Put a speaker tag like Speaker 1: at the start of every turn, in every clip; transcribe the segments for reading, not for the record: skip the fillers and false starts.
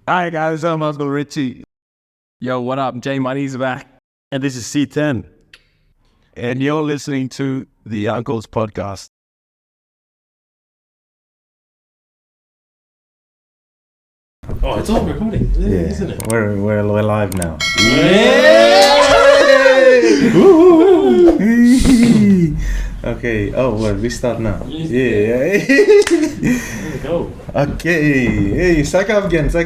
Speaker 1: Hi guys, I'm Uncle Richie.
Speaker 2: Yo, what up? J Money's back.
Speaker 1: And this is C10. And you're listening to the Uncle's Podcast.
Speaker 3: Oh, it's all recording, isn't it?
Speaker 4: We're live now. Okay. Oh, well, we start now. Yeah.
Speaker 3: There we go.
Speaker 4: Okay. Hey, psych up again.
Speaker 3: Hey,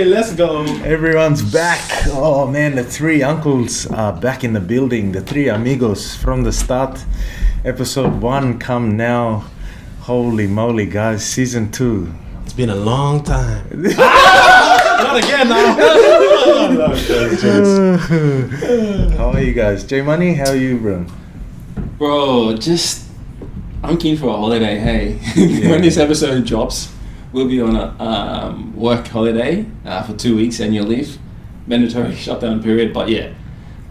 Speaker 3: let's go.
Speaker 4: Everyone's back. Oh man, the three uncles are back in the building. The three amigos from the start. Episode 1 come now. Holy moly, guys! Season 2.
Speaker 3: It's been a long time. Not again now.
Speaker 4: How are you guys? J Money, how are you, bro?
Speaker 2: Bro, I'm keen for a holiday, hey. When this episode drops, we'll be on a work holiday for 2 weeks annual leave. Mandatory shutdown period, but yeah.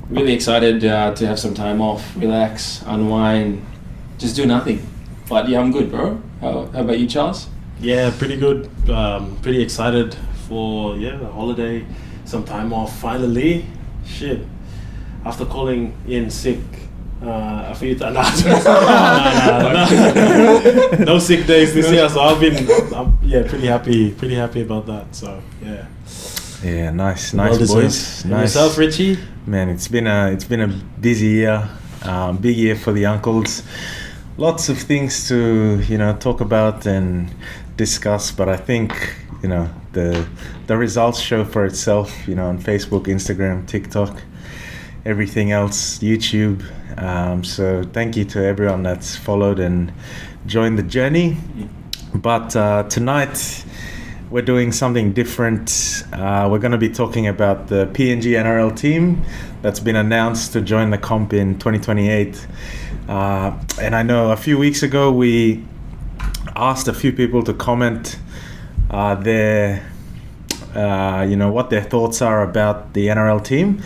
Speaker 2: Really excited to have some time off, relax, unwind, just do nothing. But yeah, I'm good, bro. How about you, Charles?
Speaker 3: Yeah, pretty good. Pretty excited for the holiday, some time off. Finally, shit. After calling in sick a few times. No sick days this year, so I'm pretty happy about that. So yeah.
Speaker 4: Yeah, nice
Speaker 3: Well
Speaker 4: boys.
Speaker 3: deserved. And
Speaker 4: Nice.
Speaker 3: yourself, Richie?
Speaker 4: Man, it's been a busy year, big year for the uncles. Lots of things to talk about and discuss, but I think the results show for itself. On Facebook, Instagram, TikTok, everything else, YouTube. So thank you to everyone that's followed and joined the journey. But tonight we're doing something different. We're going to be talking about the PNG NRL team that's been announced to join the comp in 2028. And I know a few weeks ago we asked a few people to comment what their thoughts are about the NRL team.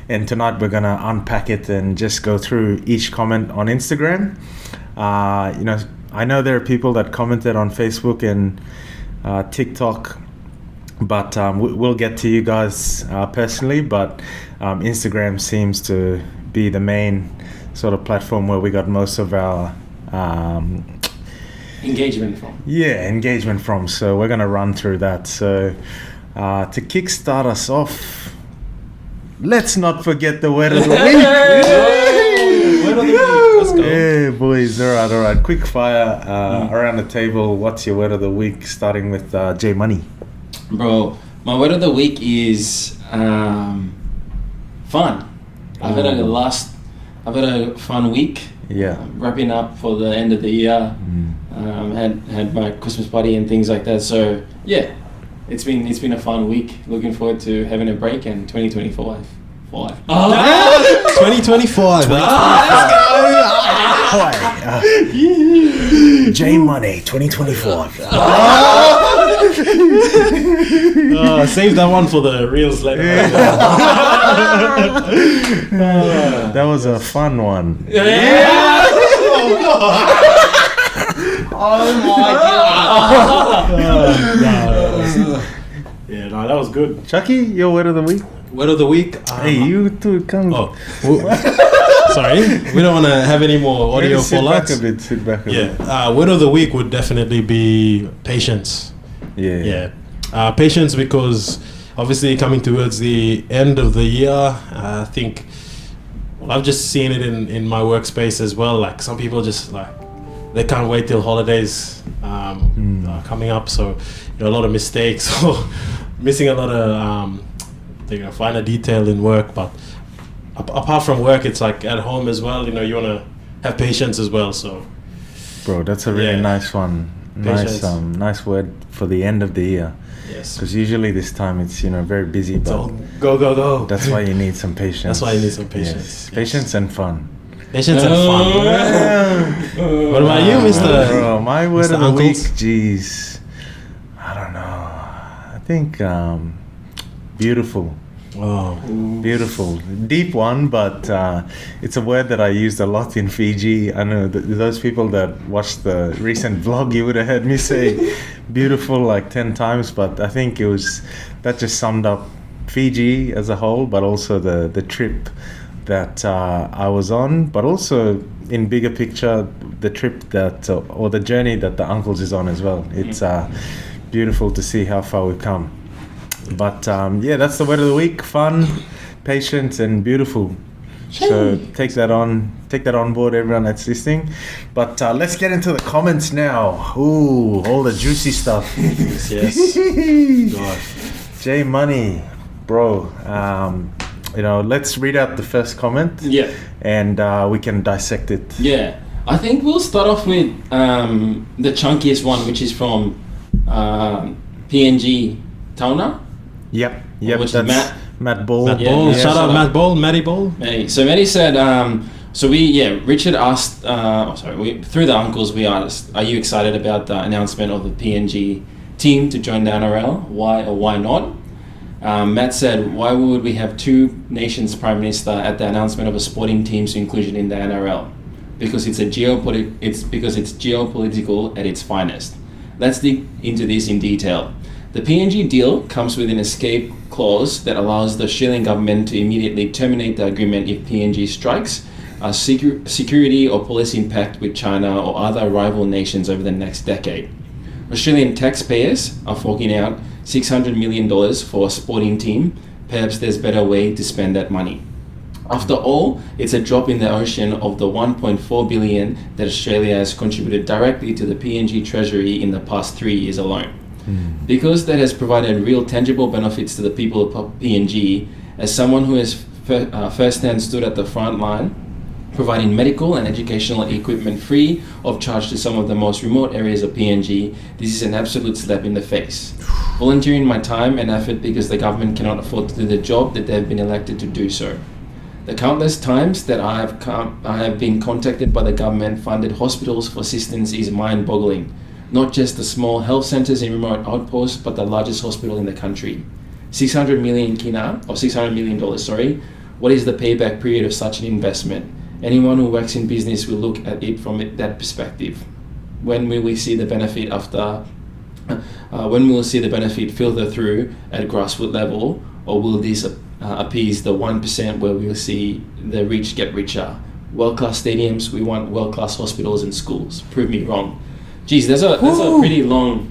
Speaker 4: And tonight we're going to unpack it and just go through each comment on Instagram. I know there are people that commented on Facebook and TikTok, but we'll get to you guys personally, but Instagram seems to be the main sort of platform where we got most of our
Speaker 2: Engagement from.
Speaker 4: So we're going to run through that. So to kickstart us off, let's not forget the word of the week.
Speaker 3: Let's go.
Speaker 4: Yeah, boys. All right. Quick fire around the table. What's your word of the week? Starting with J Money.
Speaker 2: Bro, my word of the week is fun. I've had a fun week.
Speaker 4: Yeah.
Speaker 2: Wrapping up for the end of the year. Had my Christmas party and things like that. So yeah, it's been a fun week. Looking forward to having a break and 2025.
Speaker 3: 2025.
Speaker 4: J Money 2024.
Speaker 3: Save that one for the reels later.
Speaker 4: That was a fun one.
Speaker 2: Oh my god!
Speaker 3: Yeah, no, that was good.
Speaker 4: Chucky, your word of the week?
Speaker 3: Word of the week.
Speaker 4: Hey, you two, come.
Speaker 3: Oh, sorry. We don't want to have any more audio fallouts.
Speaker 4: Sit back a bit.
Speaker 3: Word of the week would definitely be patience.
Speaker 4: Yeah.
Speaker 3: Patience, because obviously coming towards the end of the year, I think I've just seen it in my workspace as well. Like some people just they can't wait till holidays are coming up. So a lot of mistakes or missing a lot of finer detail in work. But apart from work, it's like at home as well. You want to have patience as well. So,
Speaker 4: bro, that's a really nice one. Nice word for the end of the year.
Speaker 3: Yes.
Speaker 4: Because usually this time it's very busy, but
Speaker 3: So go.
Speaker 4: that's why you need some patience.
Speaker 3: Yes.
Speaker 4: Patience and fun.
Speaker 3: Patience and fun. What about you, Mr.
Speaker 4: Bro, my word
Speaker 3: Mr.
Speaker 4: of the
Speaker 3: Uncles?
Speaker 4: week, jeez, I don't know. I think beautiful.
Speaker 3: Oh,
Speaker 4: Beautiful, deep one, but it's a word that I used a lot in Fiji. I know those people that watched the recent vlog, you would have heard me say beautiful like 10 times, but I think that just summed up Fiji as a whole, but also the trip that I was on, but also in bigger picture, the trip or the journey that the Uncles is on as well. It's beautiful to see how far we've come. But that's the word of the week: fun, patient, and beautiful. So take that on board, everyone that's listening. But let's get into the comments now. Ooh, all the juicy stuff.
Speaker 3: yes. God.
Speaker 4: J Money, bro. Let's read out the first comment.
Speaker 2: Yeah.
Speaker 4: And we can dissect it.
Speaker 2: Yeah. I think we'll start off with the chunkiest one, which is from PNG Tauna.
Speaker 4: Yep.
Speaker 2: Which
Speaker 4: That's
Speaker 2: is
Speaker 4: Matt Ball.
Speaker 3: Matt
Speaker 2: Yeah,
Speaker 3: Ball.
Speaker 2: yeah.
Speaker 3: Shout out Matt Ball, Matty Ball.
Speaker 2: So Matty said, Richard asked, through the Uncles, we asked, are you excited about the announcement of the PNG team to join the NRL? Why or why not? Matt said, why would we have two nations prime minister at the announcement of a sporting team's inclusion in the NRL? Because it's geopolitical at its finest. Let's dig into this in detail. The PNG deal comes with an escape clause that allows the Australian government to immediately terminate the agreement if PNG strikes a security or policy impact with China or other rival nations over the next decade. Australian taxpayers are forking out $600 million for a sporting team. Perhaps there's a better way to spend that money. After all, it's a drop in the ocean of the $1.4 billion that Australia has contributed directly to the PNG Treasury in the past 3 years alone. Because that has provided real tangible benefits to the people of PNG, as someone who has firsthand stood at the front line, providing medical and educational equipment free of charge to some of the most remote areas of PNG, this is an absolute slap in the face. Volunteering my time and effort because the government cannot afford to do the job that they've been elected to do so. The countless times that I have been contacted by the government-funded hospitals for assistance is mind-boggling. Not just the small health centres in remote outposts, but the largest hospital in the country. $600 million. What is the payback period of such an investment? Anyone who works in business will look at it from that perspective. When will we see the benefit filter through at grassroots level, or will this appease the 1% where we'll see the rich get richer? World-class stadiums, we want world-class hospitals and schools. Prove me wrong. Geez, that's a pretty long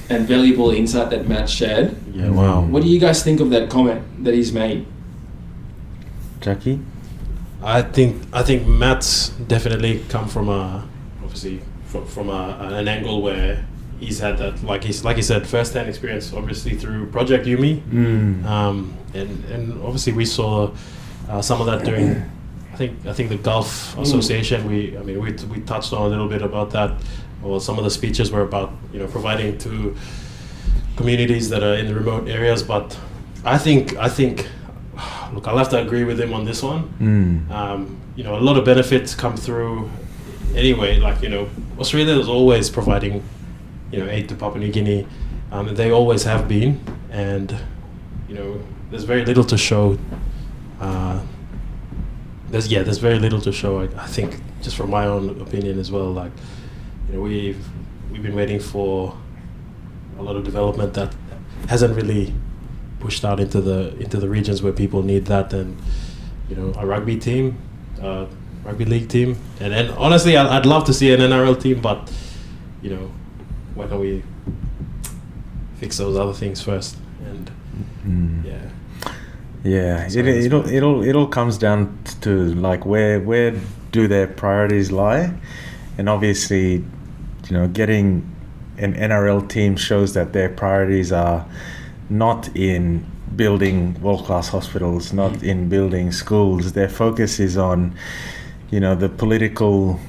Speaker 2: and valuable insight that Matt shared.
Speaker 3: Yeah, wow.
Speaker 2: What do you guys think of that comment that he's made?
Speaker 4: Jackie?
Speaker 3: I think Matt's definitely come from an angle where he's had that, like he said, first-hand experience, obviously through Project Yumi, and obviously we saw some of that during. I think the Gulf Association. We touched on a little bit about that. Or some of the speeches were about providing to communities that are in the remote areas. But I think look, I'll have to agree with him on this one. A lot of benefits come through anyway. Like Australia is always providing aid to Papua New Guinea. They always have been, and there's very little to show. There's very little to show. I think just from my own opinion as well. Like we've been waiting for a lot of development that hasn't really pushed out into the regions where people need that, and a rugby team, rugby league team, and honestly, I'd love to see an NRL team, but why don't we fix those other things first? And
Speaker 4: it all comes down to like where do their priorities lie, and obviously getting an NRL team shows that their priorities are not in building world-class hospitals, not in building schools. Their focus is on the political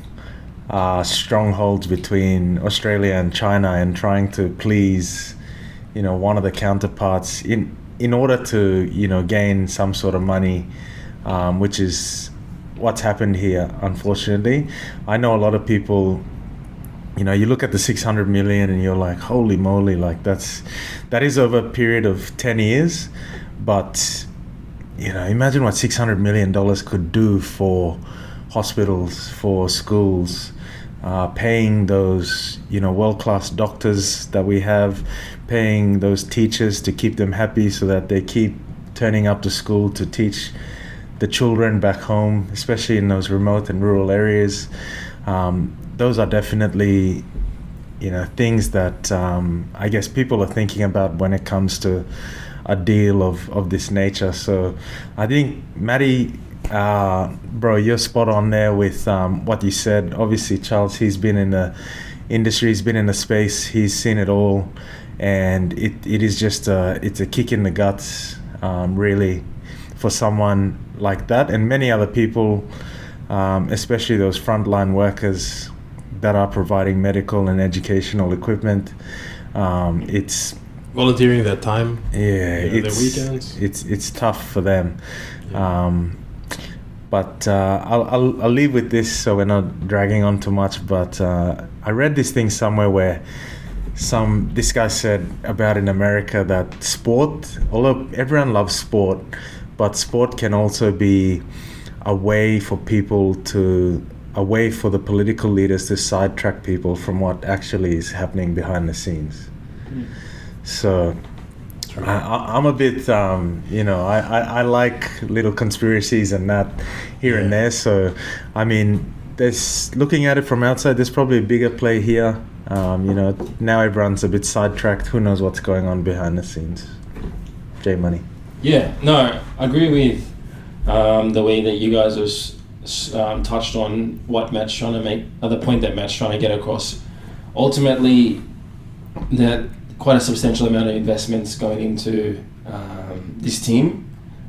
Speaker 4: strongholds between Australia and China, and trying to please one of the counterparts in order to gain some sort of money, which is what's happened here, unfortunately. I know a lot of people, you look at the 600 million and you're like, holy moly, like that is over a period of 10 years. But imagine what $600 million could do for hospitals, for schools, paying those, world-class doctors that we have, paying those teachers to keep them happy so that they keep turning up to school to teach the children back home, especially in those remote and rural areas. Those are definitely, things that I guess people are thinking about when it comes to a deal of this nature. So I think, Matty, bro, you're spot on there with what you said. Obviously, Charles, he's been in the industry, he's been in the space, he's seen it all, and it is just it's a kick in the guts, really, for someone like that and many other people, especially those frontline workers that are providing medical and educational equipment. It's
Speaker 3: volunteering their time.
Speaker 4: Yeah,
Speaker 3: their weekends.
Speaker 4: It's tough for them.
Speaker 3: Yeah.
Speaker 4: But I'll leave with this so we're not dragging on too much. But I read this thing somewhere where this guy said about in America that sport, although everyone loves sport, but sport can also be a way for the political leaders to sidetrack people from what actually is happening behind the scenes. So I'm a bit, I like little conspiracies and that here and there. So, I mean, looking at it from outside, there's probably a bigger play here. Now everyone's a bit sidetracked. Who knows what's going on behind the scenes? J Money.
Speaker 2: Yeah, no, I agree with the way that you guys have touched on what Matt's trying to make, the point that Matt's trying to get across. Ultimately, that quite a substantial amount of investments going into this team,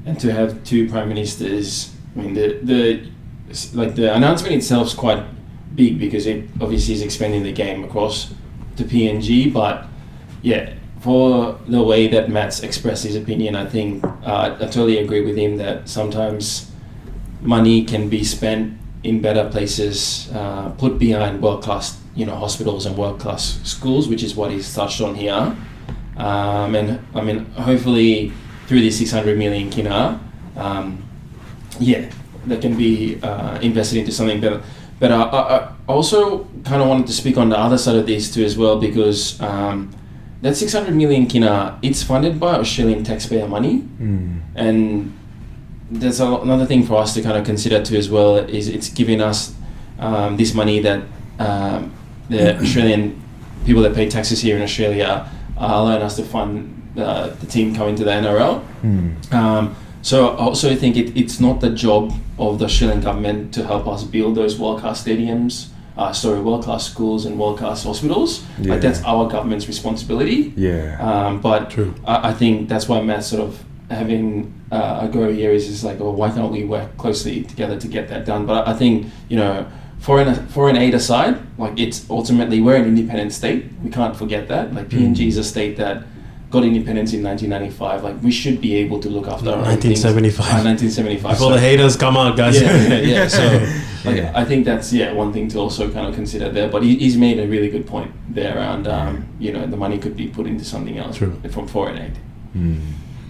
Speaker 2: and to have two prime ministers. I mean, the announcement itself is quite big because it obviously is expanding the game across to PNG. But yeah, for the way that Matt's expressed his opinion, I think I totally agree with him that sometimes money can be spent in better places, put behind world-class, hospitals and world-class schools, which is what he's touched on here. And I mean, hopefully through this 600 million kina, that can be invested into something better. But I also kind of wanted to speak on the other side of this too as well, because that 600 million kina, it's funded by Australian taxpayer money. And there's another thing for us to kind of consider too as well, is it's giving us this money that the Australian people that pay taxes here in Australia are allowing us to fund the team coming to the NRL. So I also think it's not the job of the Australian government to help us build those world-class stadiums, world-class schools and world-class hospitals.
Speaker 4: Yeah.
Speaker 2: Like, that's our government's responsibility.
Speaker 4: Yeah.
Speaker 2: But
Speaker 3: True.
Speaker 2: I think that's why Matt's sort of having a go here is just like, why can't we work closely together to get that done? But I think, foreign aid aside, like, it's ultimately, we're an independent state. We can't forget that. Like, PNG is a state that got independence in 1995. Like, we should be able to look after our own
Speaker 3: 1975.
Speaker 2: 1975.
Speaker 3: Before the haters come out, guys.
Speaker 2: Yeah. So, like,
Speaker 4: Yeah.
Speaker 2: I think that's one thing to also kind of consider there. But he's made a really good point there around, the money could be put into something else.
Speaker 3: True.
Speaker 2: From foreign aid.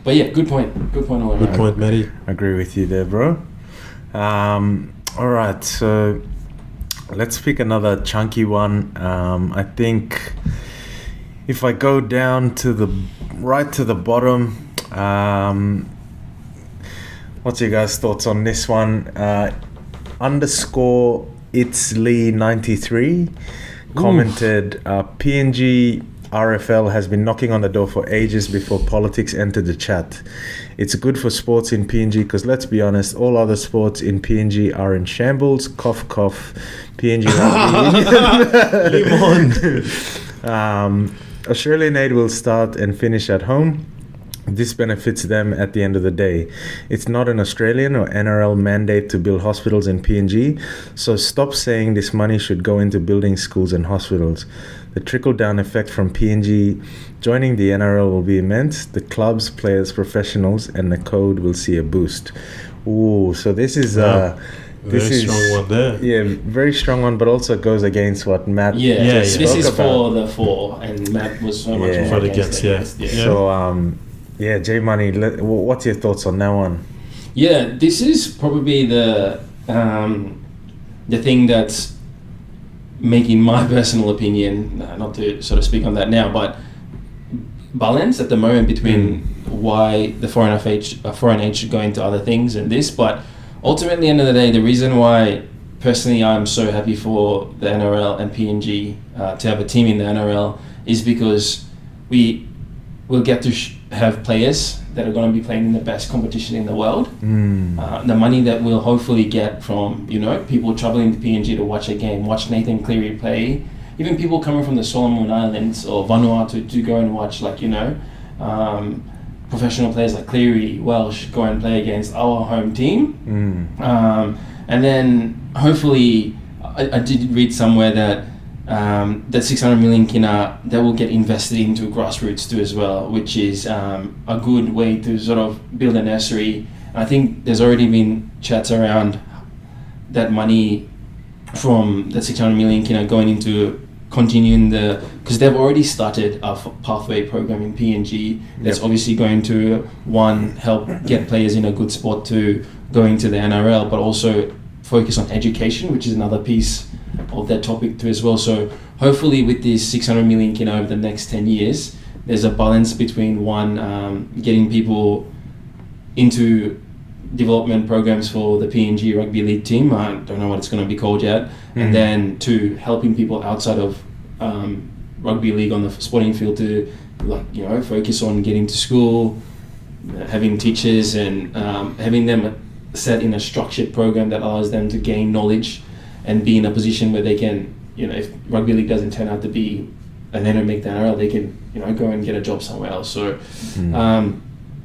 Speaker 2: But yeah, good point. Good point all around.
Speaker 3: Good point, Matty.
Speaker 4: Agree with you there, bro. All right, so let's pick another chunky one. I think if I go down to the bottom, what's your guys' thoughts on this one? Underscore it's Lee 93 commented, PNG RFL has been knocking on the door for ages before politics entered the chat. It's good for sports in PNG because, let's be honest, all other sports in PNG are in shambles. Cough, cough. PNG rugby. Australian aid will start and finish at home. This benefits them at the end of the day. It's not an Australian or NRL mandate to build hospitals in PNG, so stop saying this money should go into building schools and hospitals. The trickle-down effect from PNG joining the NRL will be immense. The clubs, players, professionals, and the code will see a boost. Ooh, so this is
Speaker 3: Very strong one there.
Speaker 4: Yeah, very strong one, but also goes against what Matt
Speaker 2: This
Speaker 4: spoke
Speaker 2: is
Speaker 4: about.
Speaker 2: for the 4, and Matt was so much more
Speaker 3: against,
Speaker 2: against.
Speaker 4: So, J Money, what's your thoughts on that one?
Speaker 2: Yeah, this is probably the thing that's making my personal opinion, not to sort of speak on that now, but balance at the moment between why the foreign aid should go into other things and this. But ultimately, at the end of the day, the reason why personally I'm so happy for the NRL and PNG to have a team in the NRL is because we will get to have players that are going to be playing in the best competition in the world. The money that we'll hopefully get from, people traveling to PNG to watch a game, watch Nathan Cleary play, even people coming from the Solomon Islands or Vanuatu to go and watch, professional players like Cleary, Welsh, go and play against our home team. And then hopefully, I did read somewhere that that 600 million kina that will get invested into grassroots too as well, which is a good way to sort of build a nursery. And I think there's already been chats around that money from that 600 million kina going into continuing because they've already started a pathway program in PNG that's obviously going to help get players in a good spot to going to the NRL, but also focus on education, which is another piece of that topic too as well. So hopefully with this 600 million kina over the next 10 years, there's a balance between getting people into development programs for the PNG rugby league team, I don't know what it's going to be called yet, and then to helping people outside of rugby league on the sporting field to focus on getting to school, having teachers and having them set in a structured program that allows them to gain knowledge and be in a position where they can, if rugby league doesn't turn out to be, and they don't make the NRL, they can, go and get a job somewhere else. So,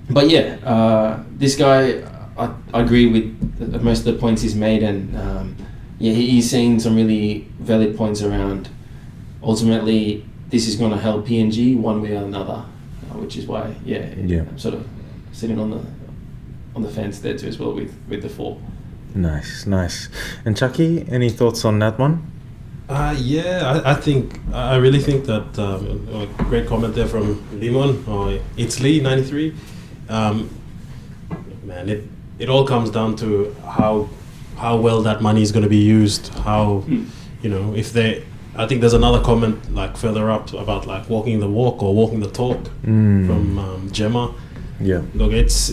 Speaker 2: but yeah, this guy, I agree with most of the points he's made, and he's saying some really valid points around. Ultimately, this is going to help PNG one way or another, which is why, I'm sort of sitting on the fence there too as well with the 4.
Speaker 4: Nice. And Chucky, any thoughts on that one?
Speaker 3: I really think that a great comment there from Limon or It's Lee 93. Man, it all comes down to how well that money is going to be used. I think there's another comment further up about walking the walk or walking the talk from Gemma.
Speaker 4: Yeah.
Speaker 3: Look, it's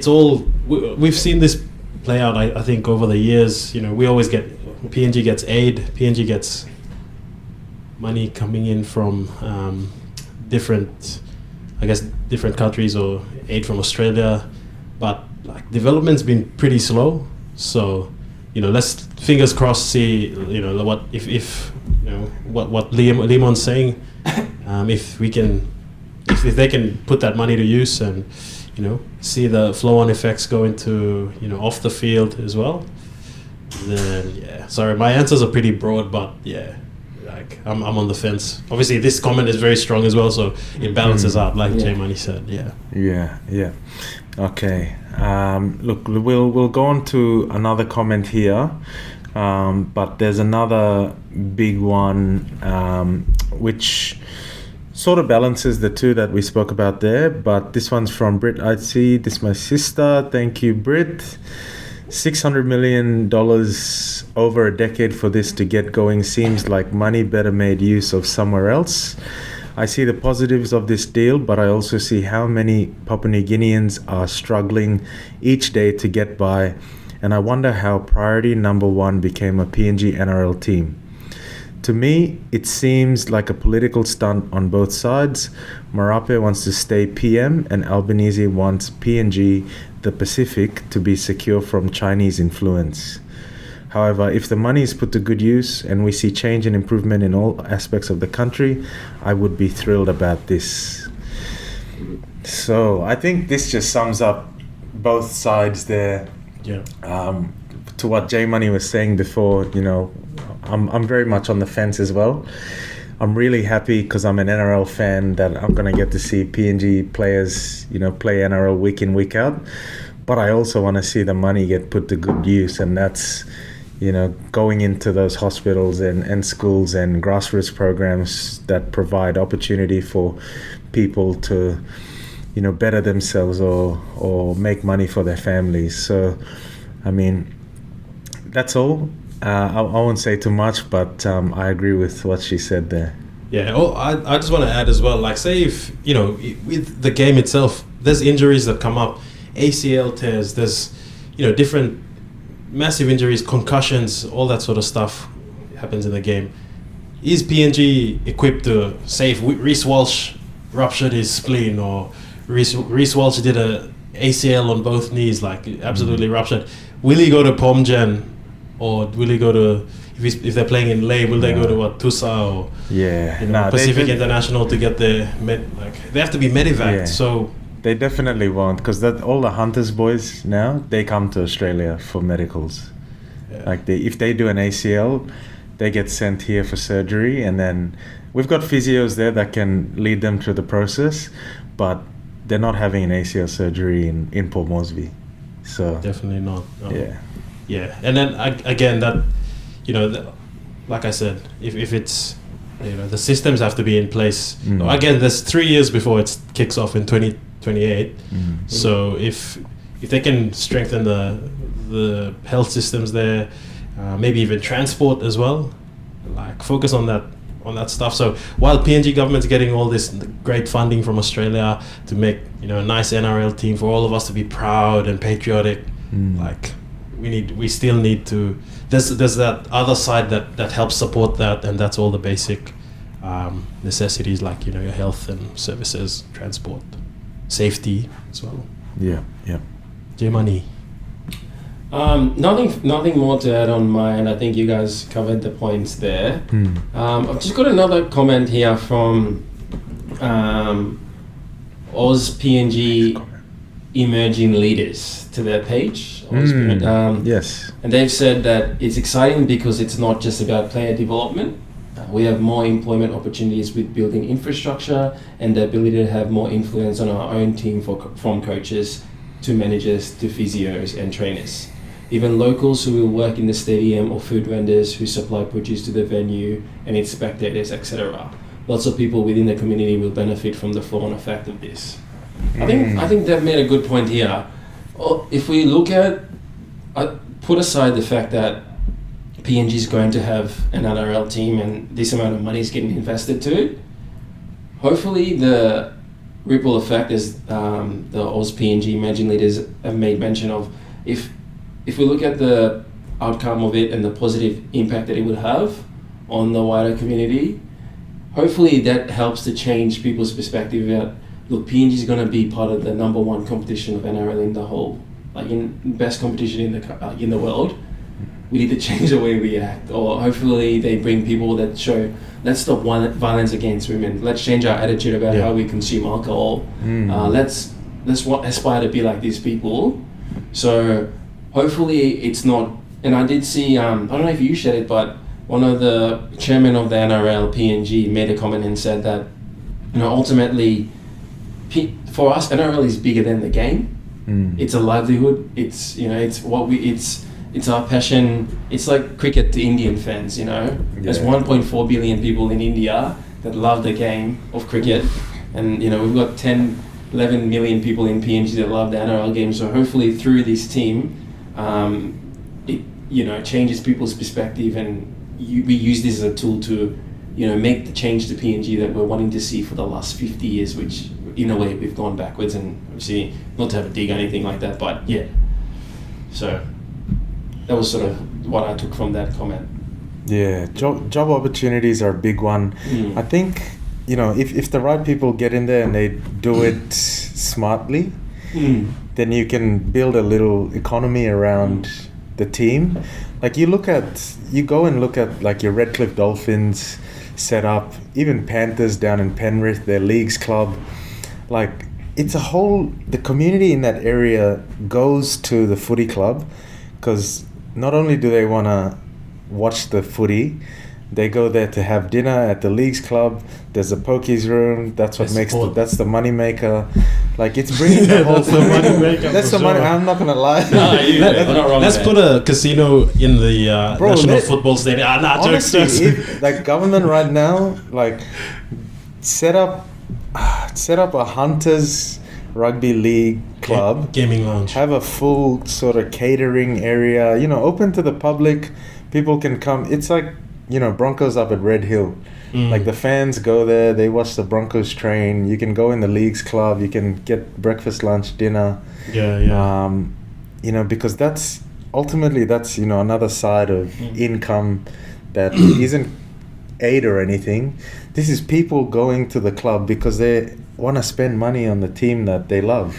Speaker 3: all we've seen this play out. I think over the years, we always get PNG gets aid. PNG gets money coming in from different countries or aid from Australia, but development's been pretty slow. So let's fingers crossed see what if what Limon's saying. If they can put that money to use and see the flow-on effects go into off the field as well, then sorry, my answers are pretty broad, but I'm on the fence. Obviously this comment is very strong as well, so it balances out like J Money said.
Speaker 4: Okay, look, we'll go on to another comment here, but there's another big one which sort of balances the two that we spoke about there, but this one's from Brit. I see this is my sister. Thank you, Brit. $600 million over a decade for this to get going seems like money better made use of somewhere else. I see the positives of this deal, but I also see how many Papua New Guineans are struggling each day to get by, and I wonder how priority number 1 became a PNG NRL team. To me, it seems like a political stunt on both sides. Marape wants to stay PM and Albanese wants PNG, the Pacific, to be secure from Chinese influence. However, if the money is put to good use and we see change and improvement in all aspects of the country, I would be thrilled about this. So I think this just sums up both sides there.
Speaker 3: Yeah.
Speaker 4: To what J Money was saying before, I'm very much on the fence as well. I'm really happy because I'm an NRL fan that I'm going to get to see PNG players, play NRL week in, week out. But I also want to see the money get put to good use, and that's, going into those hospitals and schools and grassroots programs that provide opportunity for people to, better themselves or make money for their families. So, I mean, that's all. I won't say too much, but I agree with what she said there.
Speaker 3: Yeah. Oh, I just want to add as well. Like, say if with the game itself, there's injuries that come up, ACL tears. There's different massive injuries, concussions, all that sort of stuff happens in the game. Is PNG equipped to say if Reece Walsh ruptured his spleen, or Reece Walsh did a ACL on both knees, like absolutely ruptured? Will he go to POMGen, or will he go to if they're playing in Ley? Will they go to Tusa or Pacific International to get their they have to be medevaced?
Speaker 4: Yeah.
Speaker 3: So
Speaker 4: they definitely won't, because all the Hunters boys now, they come to Australia for medicals.
Speaker 3: Yeah.
Speaker 4: Like if they do an ACL, they get sent here for surgery, and then we've got physios there that can lead them through the process, but they're not having an ACL surgery in Port Moresby. So
Speaker 3: definitely not. No.
Speaker 4: Yeah.
Speaker 3: And then again, that like I said, if it's the systems have to be in place. Again, there's 3 years before it kicks off in 2028. So if they can strengthen the health systems there, maybe even transport as well, like focus on that stuff. So while PNG government's getting all this great funding from Australia to make a nice NRL team for all of us to be proud and patriotic, like we still need to. There's that other side that helps support that, and that's all the basic necessities, like your health and services, transport, safety as well.
Speaker 4: Yeah.
Speaker 3: J-Money.
Speaker 2: Nothing more to add on my end. I think you guys covered the points there. I've just got another comment here from Oz PNG emerging leaders to their page.
Speaker 4: Yes.
Speaker 2: And they've said that it's exciting because it's not just about player development. We have more employment opportunities with building infrastructure and the ability to have more influence on our own team from coaches to managers to physios and trainers. Even locals who will work in the stadium, or food vendors who supply produce to the venue, and its spectators, etc. Lots of people within the community will benefit from the flow-on effect of this. I think they've made a good point here. If we look at, put aside the fact that PNG is going to have an NRL team and this amount of money is getting invested to it, hopefully the ripple effect, as the Oz PNG emerging leaders have made mention of, if we look at the outcome of it and the positive impact that it would have on the wider community, hopefully that helps to change people's perspective that, look, PNG is going to be part of the number one competition of NRL in the whole, like in best competition in the world. We need to change the way we act, or hopefully they bring people that show, let's stop violence against women. Let's change our attitude about how we consume alcohol. Let's aspire to be like these people. So hopefully it's not. And I did see, I don't know if you shared it, but one of the chairman of the NRL PNG made a comment and said that, ultimately, for us, NRL is bigger than the game. It's a livelihood. It's it's our passion. It's like cricket to Indian fans. There's 1.4 billion people in India that love the game of cricket, and we've got 11 million people in PNG that love the NRL game. So hopefully through this team, it changes people's perspective, and we use this as a tool to make the change to PNG that we're wanting to see for the last 50 years, which in a way we've gone backwards, and obviously not to have a dig or anything like that, but yeah. So that was sort of what I took from that comment.
Speaker 4: Yeah, job opportunities are a big one. I think, if the right people get in there and they do it smartly, then you can build a little economy around the team. Like you go and look at like your Redcliffe Dolphins set up, even Panthers down in Penrith, their leagues club. Like it's the community in that area goes to the footy club because not only do they want to watch the footy, they go there to have dinner at the leagues club. There's a pokies room. That's what that's the money maker. Like it's bringing the whole.
Speaker 3: That's the money maker.
Speaker 4: That's the money. I'm not gonna lie.
Speaker 3: Let's put a casino in the national football stadium.
Speaker 4: Honestly, if government right now, like set up a Hunters rugby league club
Speaker 3: Gaming lounge.
Speaker 4: have a full sort of catering area, you know, open to the public. People can come. It's like, you know, Broncos up at Red Hill. Like the fans go there, they watch the Broncos train. You can go in the leagues club, you can get breakfast, lunch, dinner.
Speaker 3: Yeah.
Speaker 4: You know, because that's ultimately, you know, another side of income that isn't aid or anything. This is people going to the club because they want to spend money on the team that they love.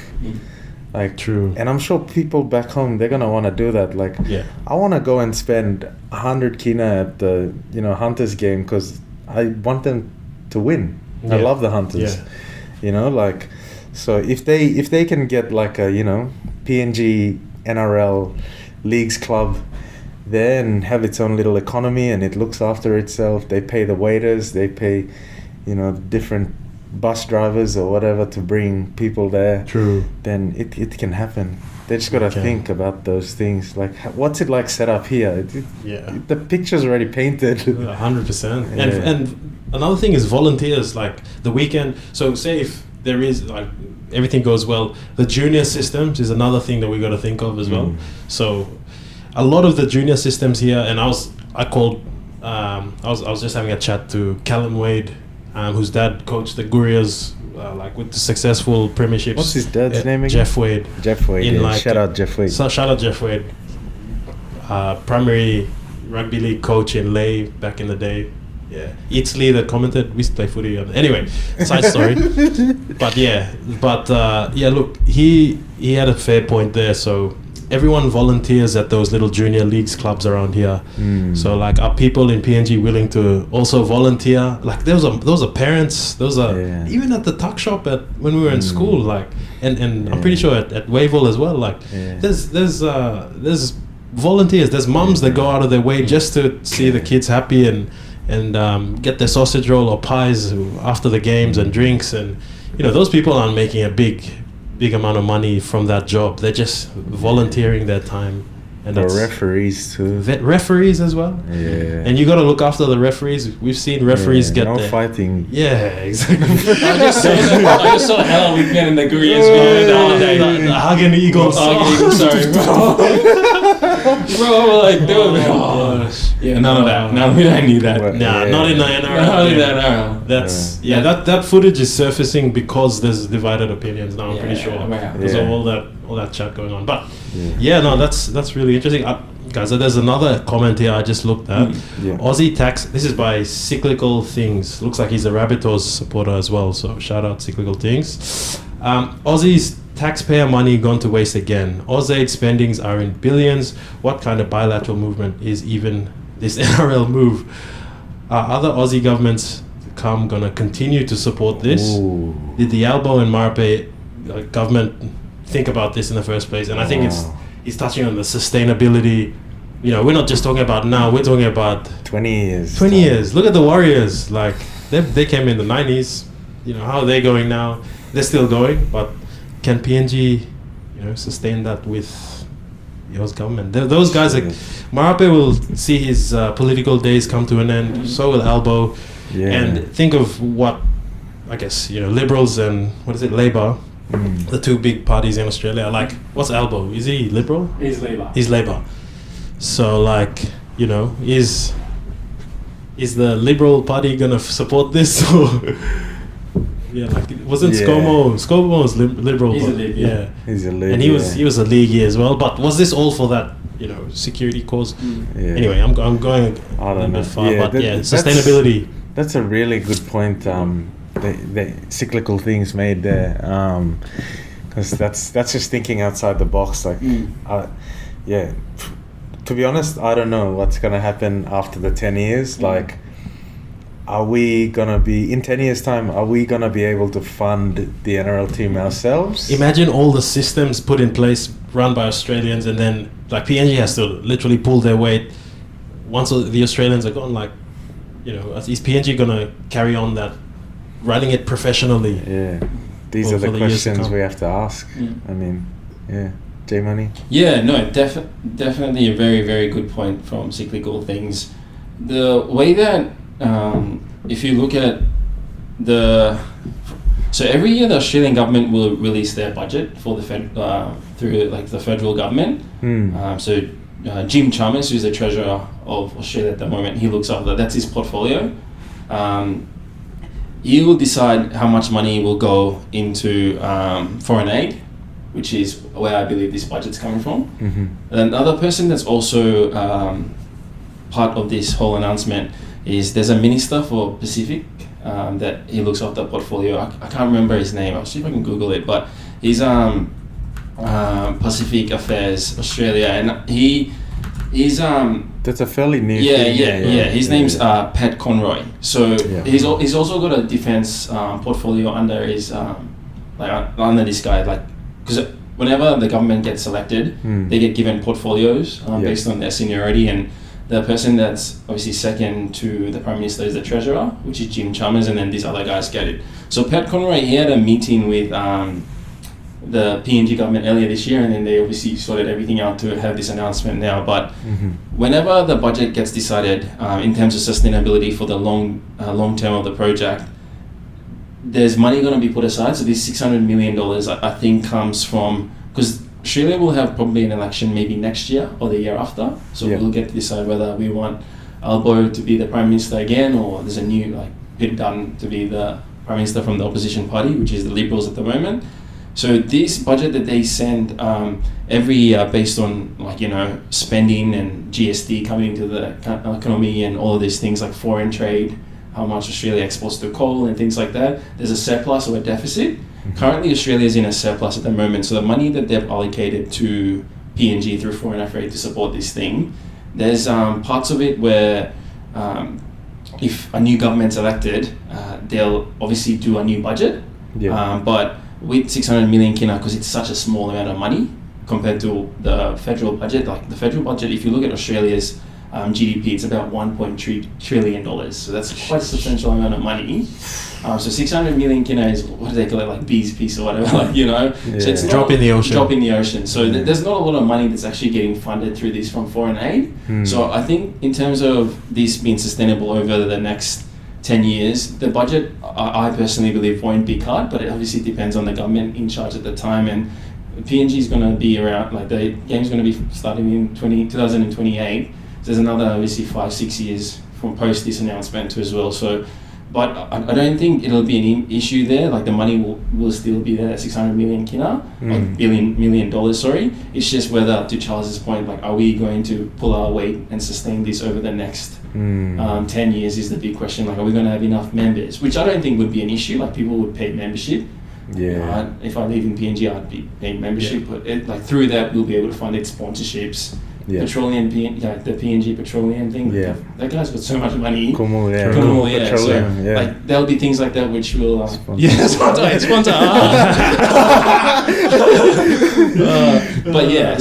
Speaker 4: Like,
Speaker 3: True.
Speaker 4: and I'm sure people back home, they're gonna want to do that. Like,
Speaker 3: Yeah.
Speaker 4: I want to go and spend 100 kina at the, you know, Hunters game because I want them to win. I
Speaker 3: Yeah.
Speaker 4: love the Hunters.
Speaker 3: Yeah.
Speaker 4: You know, like, so if they can get like a, you know, PNG NRL leagues club there and have its own little economy and it looks after itself, they pay the waiters, they pay, you know, different bus drivers or whatever to bring people there,
Speaker 3: True.
Speaker 4: then it can happen. They just got to
Speaker 3: Okay.
Speaker 4: think about those things. Like, what's it like set up here?
Speaker 3: Yeah.
Speaker 4: The picture's already painted.
Speaker 3: 100%.
Speaker 4: Yeah.
Speaker 3: And another thing is volunteers, like the weekend. So say if there is, like, everything goes well, the junior systems is another thing that we got to think of as well. So a lot of the junior systems here, and I was just having a chat to Callum Wade, whose dad coached the Gurias, like with the successful premierships.
Speaker 4: What's his dad's name again?
Speaker 3: Jeff Wade.
Speaker 4: Jeff Wade.
Speaker 3: In
Speaker 4: Yeah.
Speaker 3: like-
Speaker 4: Shout out Jeff Wade.
Speaker 3: So shout out Jeff Wade, primary rugby league coach in Lay back in the day. Yeah, Italy that commented. We used to play footy. Anyway, side story. But yeah, look, he had a fair point there. So everyone volunteers at those little junior leagues clubs around here. So like, are people in PNG willing to also volunteer? Like those are parents. Those are even at the tuck shop when we were in school. Like, and I'm pretty sure at Wavell as well. Like, there's volunteers. There's mums that go out of their way just to see the kids happy and get their sausage roll or pies after the games and drinks, and you know, those people aren't making a big amount of money from that job. They're just volunteering their time. And
Speaker 4: The
Speaker 3: that's
Speaker 4: referees too.
Speaker 3: referees as well.
Speaker 4: Yeah.
Speaker 3: And you got to look after the referees. We've seen referees get
Speaker 4: no
Speaker 3: their,
Speaker 4: fighting.
Speaker 3: Yeah, exactly.
Speaker 2: I just saw Hell Weekend in the Koreans video the other day.
Speaker 3: The Hagen Eagles.
Speaker 2: Sorry, bro. Bro, like, dude. Yeah, none of that. No, we don't need that.
Speaker 4: Well,
Speaker 3: Nah, not in the NRL.
Speaker 2: Not in the
Speaker 3: yeah.
Speaker 2: NRL.
Speaker 3: That's that footage is surfacing because there's divided opinions now. I'm pretty sure
Speaker 2: wow.
Speaker 3: because of all that chat going on. But that's really interesting, guys. There's another comment here I just looked at. Aussie tax. This is by Cyclical Things. Looks like he's a Rabbitohs supporter as well. So shout out Cyclical Things. Aussies taxpayer money gone to waste again. Ausaid spendings are in billions. What kind of bilateral movement is even this NRL move? Are other Aussie governments gonna continue to support this?
Speaker 4: Ooh.
Speaker 3: Did the Albo and Marape government think about this in the first place? And I think it's touching on the sustainability. You know, we're not just talking about now, we're talking about
Speaker 4: 20 years.
Speaker 3: 20 years. Look at the Warriors. Like, they came in the 90s. You know, how are they going now? They're still going, but can PNG, you know, sustain that with yours government? Those guys, like, Marape will see his political days come to an end. So will Albo.
Speaker 4: Yeah.
Speaker 3: And think of what, I guess, you know, Liberals and, Labour, the two big parties in Australia. Like, what's Albo? Is he Liberal?
Speaker 2: He's Labour.
Speaker 3: He's Labour. So, like, you know, is the Liberal Party gonna support this? Or yeah, like, wasn't ScoMo was Liberal?
Speaker 2: He's a
Speaker 3: but,
Speaker 2: League,
Speaker 3: yeah.
Speaker 4: He's a league.
Speaker 3: And he was a leaguey as well. But was this all for that, you know, security cause?
Speaker 4: Yeah.
Speaker 3: Anyway, I'm going
Speaker 4: I
Speaker 3: a
Speaker 4: don't
Speaker 3: bit
Speaker 4: know.
Speaker 3: far,
Speaker 4: Yeah,
Speaker 3: but
Speaker 4: that's-
Speaker 3: sustainability.
Speaker 4: That's a really good point. The Cyclical Things made there, because that's just thinking outside the box. Like, to be honest, I don't know what's gonna happen after the 10 years. Like, are we gonna be in 10 years' time? Are we gonna be able to fund the NRL team ourselves?
Speaker 3: Imagine all the systems put in place, run by Australians, and then like PNG has to literally pull their weight. Once the Australians are gone, like, you know, is PNG gonna carry on that, running it professionally?
Speaker 4: Yeah, these are the
Speaker 3: for the years to
Speaker 4: questions
Speaker 3: come.
Speaker 4: we have to ask. I mean, J-Money.
Speaker 2: Yeah, no, definitely a very, very good point from Cyclical Things. The way that, if you look at So every year the Australian government will release their budget for the through like the federal government. So Jim Chalmers, who's the treasurer of Australia at the moment, he looks after that's his portfolio. He will decide how much money will go into foreign aid, which is where I believe this budget's coming from. Another person that's also part of this whole announcement is there's a minister for Pacific that he looks after the portfolio. I can't remember his name. I'll see if I can Google it. But he's Pacific Affairs Australia, and he's
Speaker 4: That's a fairly new
Speaker 2: thing.
Speaker 4: Yeah.
Speaker 2: His name's Pat Conroy. So he's also got a defense portfolio under his under this guy, like, because whenever the government gets elected, they get given portfolios based on their seniority, and the person that's obviously second to the Prime Minister is the Treasurer, which is Jim Chalmers, and then these other guys get it. So Pat Conroy, he had a meeting with the PNG government earlier this year, and then they obviously sorted everything out to have this announcement now. But whenever the budget gets decided in terms of sustainability for the long term of the project, there's money going to be put aside. So this $600 million, I think, comes from, because Australia will have probably an election maybe next year or the year after. So we'll get to decide whether we want Albo to be the Prime Minister again, or there's a new, like, Pete Dunn to be the Prime Minister from the opposition party, which is the Liberals at the moment. So this budget that they send every year based on, like, spending and GST coming into the economy and all of these things like foreign trade, how much Australia exports to coal and things like that, there's a surplus or a deficit. Currently Australia is in a surplus at the moment, so the money that they've allocated to PNG through Foreign Affairs to support this thing, there's parts of it where if a new government's elected, they'll obviously do a new budget, but with 600 million kina, because it's such a small amount of money compared to the federal budget. Like the federal budget, if you look at Australia's GDP, it's about $1.3 trillion. So that's quite a substantial amount of money. So 600 million kina is, what do they call it, like bee's piece or whatever, So it's
Speaker 3: drop in the ocean.
Speaker 2: Drop in the ocean. So there's not a lot of money that's actually getting funded through this from foreign aid. So I think in terms of this being sustainable over the next 10 years, the budget, I personally believe, won't be cut, but it obviously depends on the government in charge at the time. And PNG is going to be around, like the game's going to be starting in 2028. So there's another obviously 5-6 years from post this announcement too as well. So, but I don't think it'll be an issue there. Like the money will still be there, 600 million kina, like million dollars, sorry. It's just whether, to Charles's point, like, are we going to pull our weight and sustain this over the next 10 years is the big question. Like, are we going to have enough members? Which I don't think would be an issue. Like, people would pay membership. If I live in PNG, I'd be paying membership. But like through that, we'll be able to fund its sponsorships. Petroleum, the PNG petroleum thing. That guy's got so much money.
Speaker 4: Petroleum,
Speaker 2: so like there'll be things like that which will sponsor. But yeah,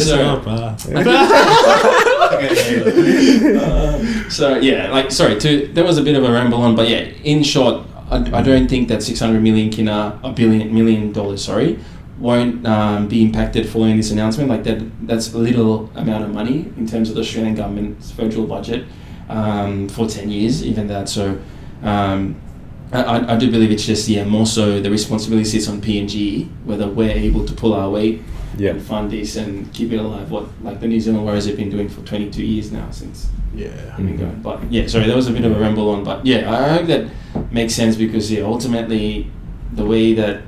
Speaker 2: there was a bit of a ramble on, but yeah, in short, I don't think that 600 million kina, $1 million, sorry, won't be impacted following this announcement. Like that's a little amount of money in terms of the Australian government's federal budget for 10 years, even that. So I do believe it's just more so the responsibility sits on PNG, whether we're able to pull our weight and fund this and keep it alive. What like the New Zealand Warriors have been doing for 22 years now since been going. But sorry, that was a bit of a ramble on. But I hope that makes sense, because ultimately the way that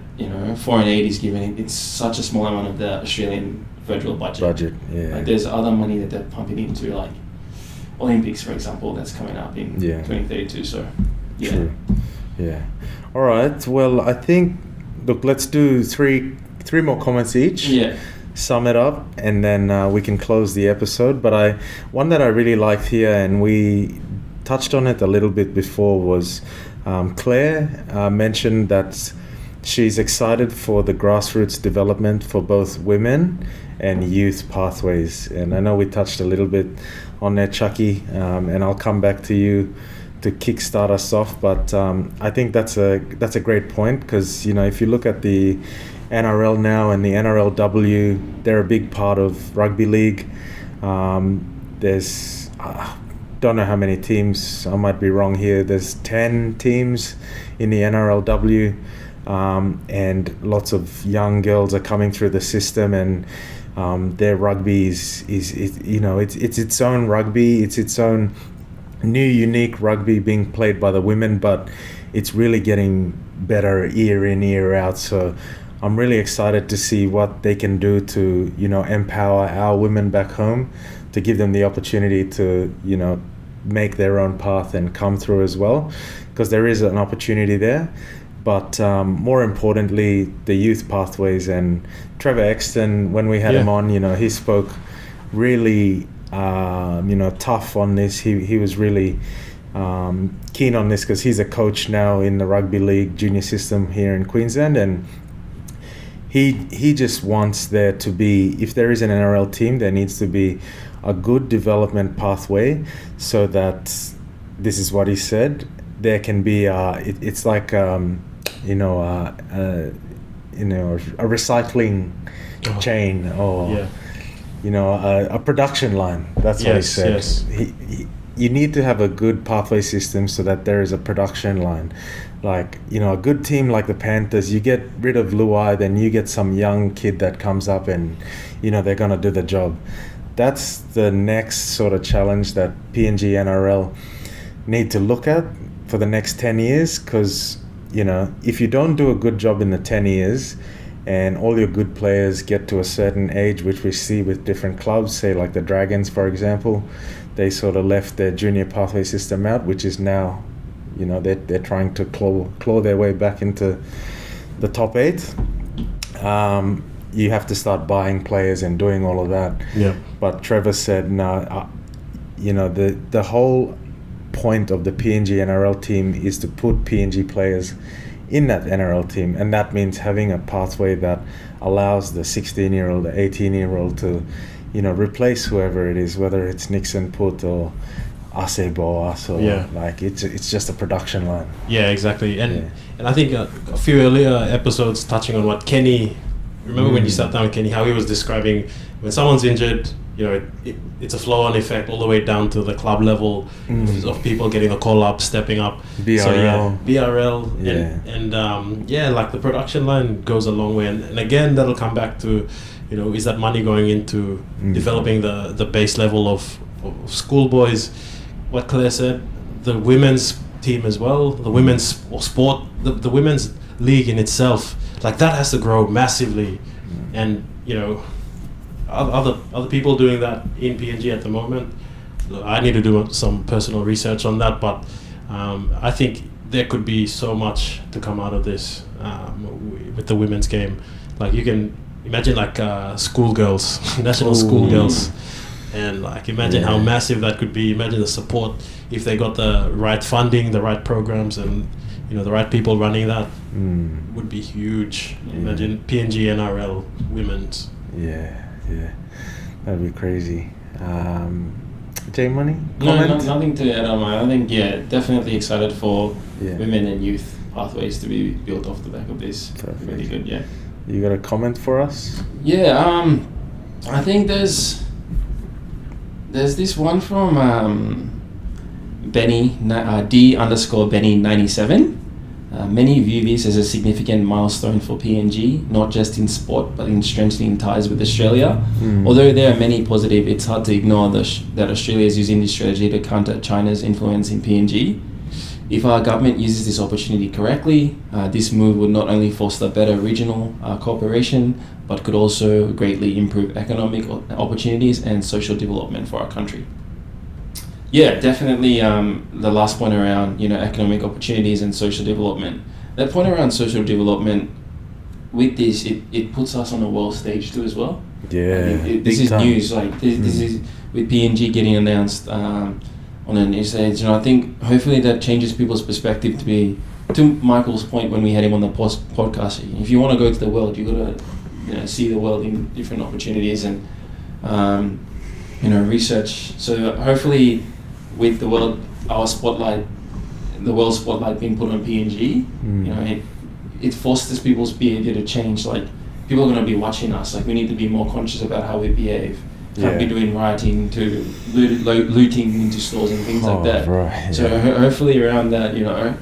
Speaker 2: foreign aid is given, it's such a small amount of the Australian federal budget. Like there's other money that they're pumping into, like Olympics, for example, that's coming up in 2032. So
Speaker 4: True. All right. Well, I think, look, let's do three more comments each. Sum it up, and then we can close the episode. But one that I really liked here, and we touched on it a little bit before, was Claire mentioned that she's excited for the grassroots development for both women and youth pathways. And I know we touched a little bit on that, Chucky, and I'll come back to you to kickstart us off. But I think that's a great point, because if you look at the NRL now and the NRLW, they're a big part of rugby league. There's don't know how many teams, I might be wrong here. There's 10 teams in the NRLW, and lots of young girls are coming through the system, and their rugby is it's its own rugby. It's its own new, unique rugby being played by the women, but it's really getting better year in, year out. So I'm really excited to see what they can do to, empower our women back home, to give them the opportunity to, make their own path and come through as well, because there is an opportunity there. But more importantly, the youth pathways. And Trevor Exton, when we had him on, he spoke really, tough on this. He was really keen on this, because he's a coach now in the rugby league junior system here in Queensland, and he just wants there to be, if there is an NRL team, there needs to be a good development pathway, so that, this is what he said, there can be it's like a recycling chain, or a production line. That's what he said.
Speaker 3: Yes.
Speaker 4: You need to have a good pathway system so that there is a production line. Like, a good team like the Panthers, you get rid of Luai, then you get some young kid that comes up and, they're going to do the job. That's the next sort of challenge that PNG NRL need to look at for the next 10 years, because, if you don't do a good job in the 10 years and all your good players get to a certain age, which we see with different clubs, say like the Dragons, for example, they sort of left their junior pathway system out, which is now, they're trying to claw their way back into the top 8. You have to start buying players and doing all of that.
Speaker 3: Yeah.
Speaker 4: But Trevor said, no, the whole point of the PNG NRL team is to put PNG players in that NRL team, and that means having a pathway that allows the 16-year-old, the 18-year-old to, replace whoever it is, whether it's Nixon Put or Ase Boas, or like it's just a production line.
Speaker 3: Yeah, exactly. And I think a few earlier episodes touching on what Kenny, remember when you sat down with Kenny, how he was describing when someone's injured, it's a flow-on effect all the way down to the club level of people getting a call up, stepping up.
Speaker 4: BRL.
Speaker 3: And like the production line goes a long way. And again, that'll come back to, is that money going into developing the base level of schoolboys? What Claire said, the women's team as well, the women's sport, the women's league in itself, like that has to grow massively. And, other people doing that in PNG at the moment. I need to do some personal research on that, but I think there could be so much to come out of this with the women's game. Like you can imagine like schoolgirls, national schoolgirls, and like imagine how massive that could be. Imagine the support if they got the right funding, the right programs, and the right people running that would be huge. Imagine PNG NRL women's.
Speaker 4: Yeah, that'd be crazy. J Money?
Speaker 2: No, nothing to add on. I think definitely excited for women and youth pathways to be built off the back of this.
Speaker 4: Perfect.
Speaker 2: Really good, yeah.
Speaker 4: You got a comment for us?
Speaker 2: Yeah, I think there's this one from Benny D_Benny 97. Many view this as a significant milestone for PNG, not just in sport, but in strengthening ties with Australia. Although there are many positive, it's hard to ignore that Australia is using this strategy to counter China's influence in PNG. If our government uses this opportunity correctly, this move would not only foster better regional cooperation, but could also greatly improve economic opportunities and social development for our country. Yeah, definitely the last point around, economic opportunities and social development. That point around social development, with this, it puts us on the world stage too as well.
Speaker 4: Yeah,
Speaker 2: this is time. News, like this is with PNG getting announced on a new stage. I think hopefully that changes people's perspective to Michael's point when we had him on the podcast. If you want to go to the world, you got to see the world in different opportunities and research. So hopefully, with the world spotlight being put on PNG, it fosters people's behavior to change. Like people are going to be watching us. Like we need to be more conscious about how we behave, can't be doing rioting to looting into stores and things like that.
Speaker 4: Right,
Speaker 2: so hopefully around that, you know,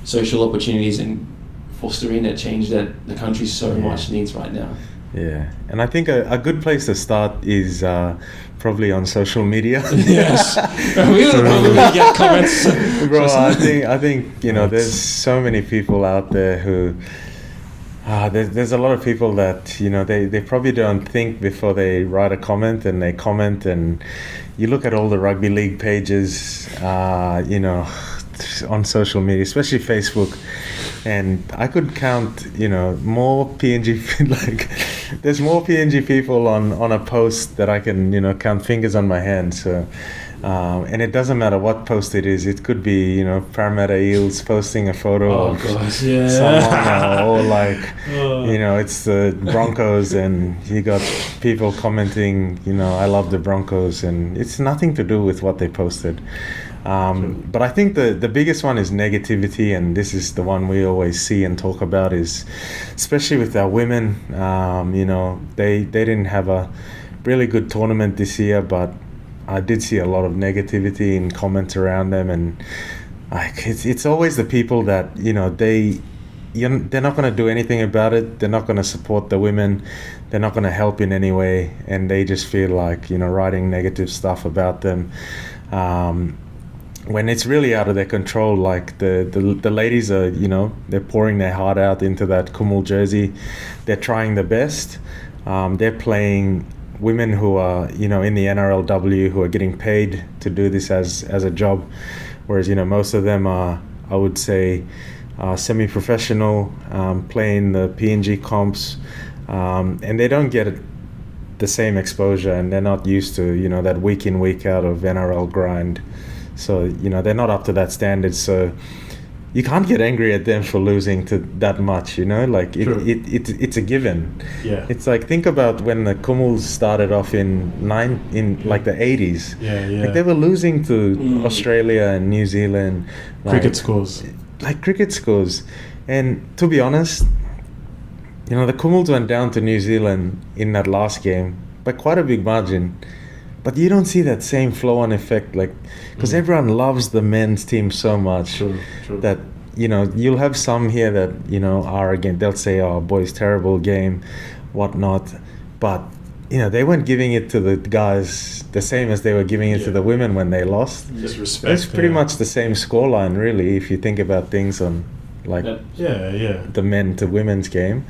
Speaker 2: social opportunities and fostering that change that the country so much needs right now.
Speaker 4: Yeah, and I think a good place to start is probably on social media.
Speaker 2: Yes, we will probably get comments.
Speaker 4: Bro, I think you know, there's so many people out there who. There's a lot of people that, you know, they probably don't think before they write a comment, and they comment, and you look at all the rugby league pages, you know, on social media, especially Facebook, and I could count, you know, more PNG, like, there's more PNG people on a post that I can, you know, count fingers on my hand. So and it doesn't matter what post it is. It could be, you know, Parramatta Eels posting a photo of someone, or like, you know, it's the Broncos, and you got people commenting, you know, I love the Broncos, and it's nothing to do with what they posted. But I think the biggest one is negativity, and this is the one we always see and talk about, is especially with our women. You know, they didn't have a really good tournament this year, but I did see a lot of negativity in comments around them, and like it's always the people that, you know, they're not going to do anything about it. They're not going to support the women. They're not going to help in any way, and they just feel like, you know, writing negative stuff about them. When it's really out of their control, like the ladies are, you know, they're pouring their heart out into that Kumul jersey. They're trying their best. They're playing women who are, you know, in the NRLW, who are getting paid to do this as a job, whereas, you know, most of them are, I would say, semi-professional, playing the PNG comps, and they don't get the same exposure, and they're not used to, you know, that week in, week out of NRL grind. So, you know, they're not up to that standard. So you can't get angry at them for losing to that much, you know, like it's a given.
Speaker 3: Yeah.
Speaker 4: It's like, think about when the Kumuls started off in like the 80s.
Speaker 3: Yeah.
Speaker 4: Like, they were losing to Australia and New Zealand.
Speaker 3: Cricket scores.
Speaker 4: Like cricket scores. And to be honest, you know, the Kumuls went down to New Zealand in that last game by quite a big margin. But you don't see that same flow-on effect, like, because everyone loves the men's team so much that, you know, you'll have some here that, you know, are again, they'll say, oh, boys, terrible game, whatnot. But, you know, they weren't giving it to the guys the same as they were giving it to the women when they lost.
Speaker 3: Just respect.
Speaker 4: It's pretty much the same scoreline, really, if you think about things on, like, the men to women's game.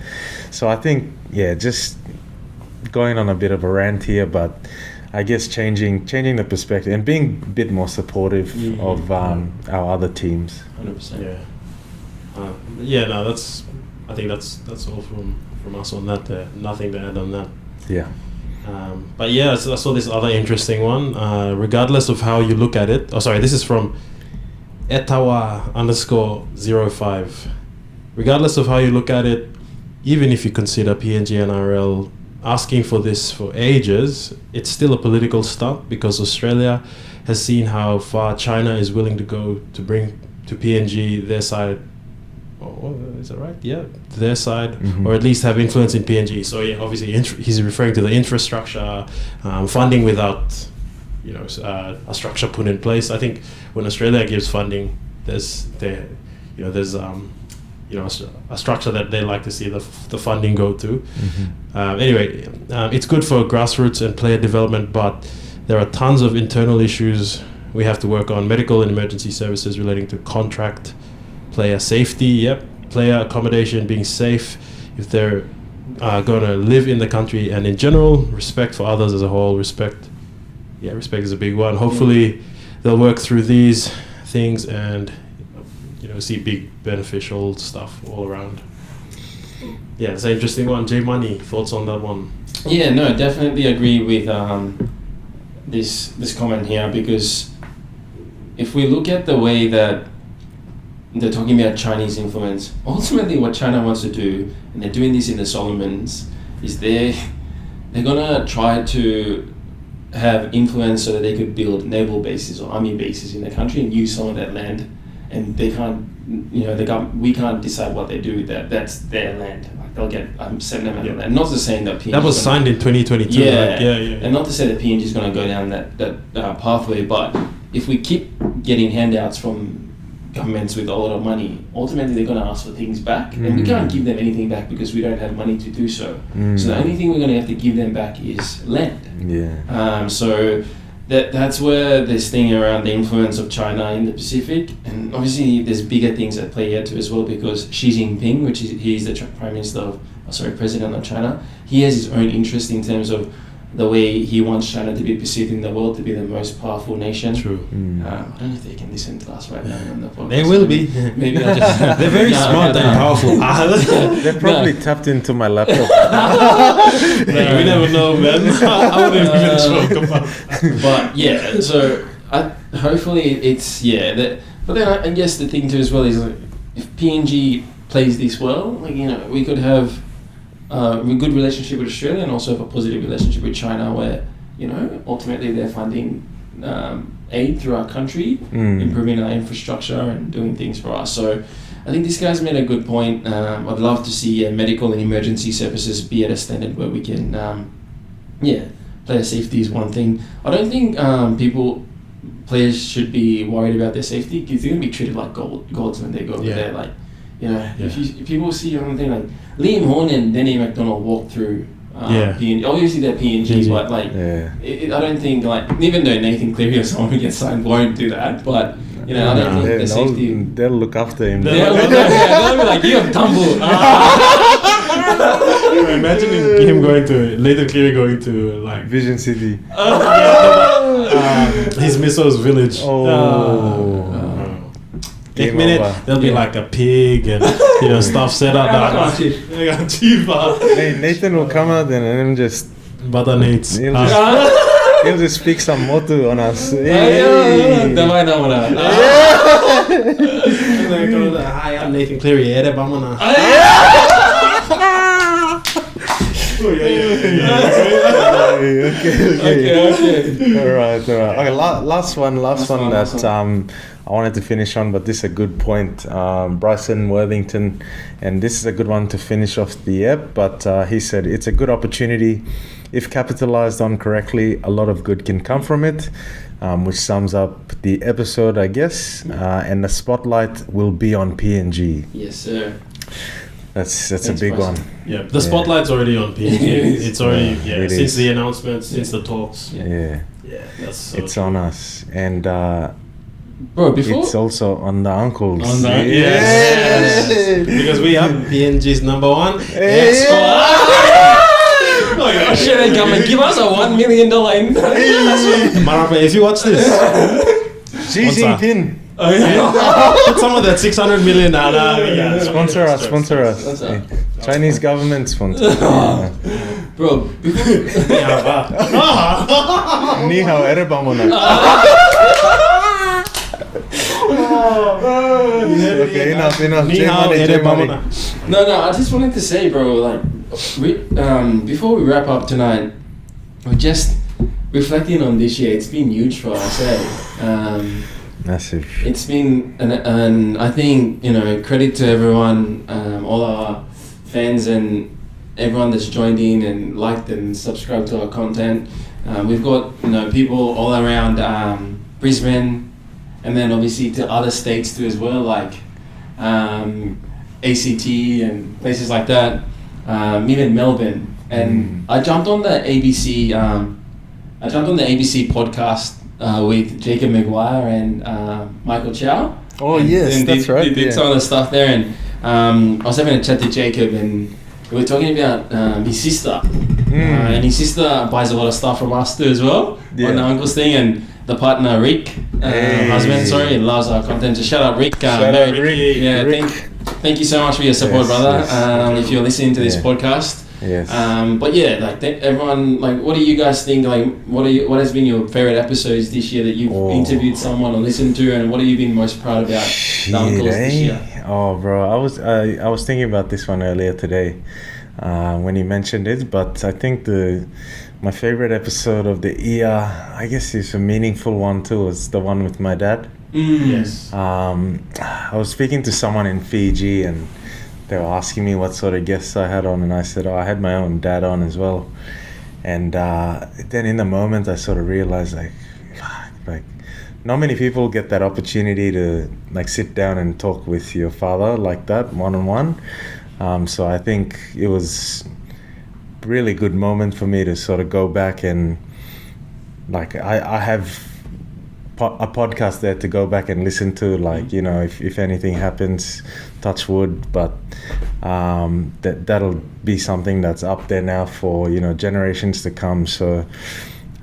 Speaker 4: So I think, just going on a bit of a rant here, but I guess changing the perspective and being a bit more supportive of our other teams.
Speaker 2: 100%.
Speaker 3: No, that's. I think that's all from us on that. Nothing to add on that.
Speaker 4: Yeah.
Speaker 3: But I saw this other interesting one. Regardless of how you look at it. Oh, sorry. This is from Etawa_05. Regardless of how you look at it, even if you consider PNG and NRL asking for this for ages, it's still a political stunt, because Australia has seen how far China is willing to go to bring to PNG their side. Is that right? Yeah, their side, or at least have influence in PNG. So obviously he's referring to the infrastructure, funding without, you know, a structure put in place. I think when Australia gives funding, there's a structure that they like to see the funding go to. Anyway, it's good for grassroots and player development, but there are tons of internal issues we have to work on. Medical and emergency services relating to contract, player safety, player accommodation, being safe if they're going to live in the country, and in general, respect for others as a whole. Respect is a big one. Hopefully they'll work through these things and, you know, see big beneficial stuff all around. Yeah, it's an interesting one. J Money, thoughts on that one?
Speaker 2: Yeah, no, definitely agree with this comment here, because if we look at the way that they're talking about Chinese influence, ultimately what China wants to do, and they're doing this in the Solomons, is they're gonna try to have influence so that they could build naval bases or army bases in the country and use some of that land. And they can't, you know, we can't decide what they do with that. That's their land. Like, they'll get 7 out of that. Not to say that PNG
Speaker 3: That was signed in 2022.
Speaker 2: Yeah,
Speaker 3: right? Yeah.
Speaker 2: And not to say that PNG is going to go down that pathway, but if we keep getting handouts from governments with a lot of money, ultimately they're going to ask for things back, and we can't give them anything back because we don't have money to do so. So the only thing we're going to have to give them back is land. So that's where this thing around the influence of China in the Pacific, and obviously there's bigger things at play here too as well, because Xi Jinping, he's the president of China, he has his own interest in terms of the way he wants China to be perceived in the world to be the most powerful nation.
Speaker 3: True.
Speaker 2: I don't know if they can listen to us right now on the podcast.
Speaker 3: They will be.
Speaker 2: Maybe I'll just...
Speaker 3: They're very smart and powerful.
Speaker 4: They probably tapped into my laptop.
Speaker 3: We never know, man. I wouldn't even joke about that.
Speaker 2: But yeah, so hopefully it's but then I guess the thing too as well is, like, if PNG plays this well, like, you know, we could have a good relationship with Australia and also have a positive relationship with China, where, you know, ultimately they're funding aid through our country, improving our infrastructure and doing things for us. So I think this guy's made a good point. I'd love to see medical and emergency services be at a standard where we can, player safety is one thing. I don't think players should be worried about their safety, because they're going to be treated like gods when they go over there. Like, you know, if people see on the thing, like Liam Horn and Danny McDonald walk through PNG. Obviously they're PNG, but like I don't think, like, even though Nathan Cleary or someone who gets signed won't do that, but you know, I don't think the safety.
Speaker 4: They'll look after him.
Speaker 2: They'll be like, you have tumbled.
Speaker 3: Imagining him Nathan Cleary going to like
Speaker 4: Vision City.
Speaker 3: His Misso's village. Next minute there'll be like a pig and, you know, stuff set up.
Speaker 4: Hey, Nathan will come out and then just
Speaker 3: butter nates.
Speaker 4: He'll just speak some motu on us.
Speaker 3: Hi, I'm Nathan Cleary.
Speaker 4: Okay. All right. Okay, last one that I wanted to finish on, but this is a good point. Bryson Worthington, and this is a good one to finish off the ep, but he said it's a good opportunity. If capitalized on correctly, a lot of good can come from it, which sums up the episode, I guess. And the spotlight will be on PNG.
Speaker 2: Yes, sir.
Speaker 4: That's a big one.
Speaker 3: Yeah, the spotlight's already on PNG. It's already since the announcement, since the talks. That's so
Speaker 4: it's on us, and
Speaker 2: bro, before
Speaker 4: it's also on the uncles.
Speaker 3: Yes. Because we have PNG's number one.
Speaker 2: I should have come and give us a $1 million
Speaker 3: Marape, if you watch this,
Speaker 4: Xi Jinping.
Speaker 3: Put some of that 600 million.
Speaker 4: Sponsor us. Chinese government sponsor.
Speaker 2: Bro,
Speaker 4: Ni hao erebamona. Okay, enough.
Speaker 2: No, I just wanted to say, bro, like, before we wrap up tonight, we're just reflecting on this year. It's been huge for us,
Speaker 4: Massive.
Speaker 2: It's been, and I think, you know, credit to everyone, all our fans and everyone that's joined in and liked and subscribed to our content. We've got, you know, people all around Brisbane, and then obviously to other states too as well, like ACT and places like that, even Melbourne. And I jumped on the ABC podcast with Jacob Maguire and Michael Chow.
Speaker 4: Oh, yes, that's right.
Speaker 2: They did some of the stuff there, and I was having a chat to Jacob, and we were talking about his sister. And his sister buys a lot of stuff from us too as well, on the uncles thing, and the partner Rick, husband, loves our content. So shout out Rick.
Speaker 4: Shout out Rick.
Speaker 2: Yeah,
Speaker 4: Rick.
Speaker 2: Thank you so much for your support, brother. If you're listening to this podcast.
Speaker 4: Yes.
Speaker 2: But yeah, like everyone, like, what do you guys think? Like, what has been your favorite episodes this year that you've interviewed someone or listened to, and what have you been most proud about the uncles this year?
Speaker 4: Oh, bro, I was thinking about this one earlier today when you mentioned it, but I think my favorite episode of the year, I guess, is a meaningful one too. Was the one with my dad.
Speaker 3: Yes.
Speaker 4: I was speaking to someone in Fiji, and they were asking me what sort of guests I had on, and I said, I had my own dad on as well. And then in the moment, I sort of realized, like, not many people get that opportunity to like sit down and talk with your father like that, one-on-one. So I think it was really good moment for me to sort of go back and like I have a podcast there to go back and listen to, like, you know, if anything happens, touch wood, but that'll be something that's up there now for, you know, generations to come. So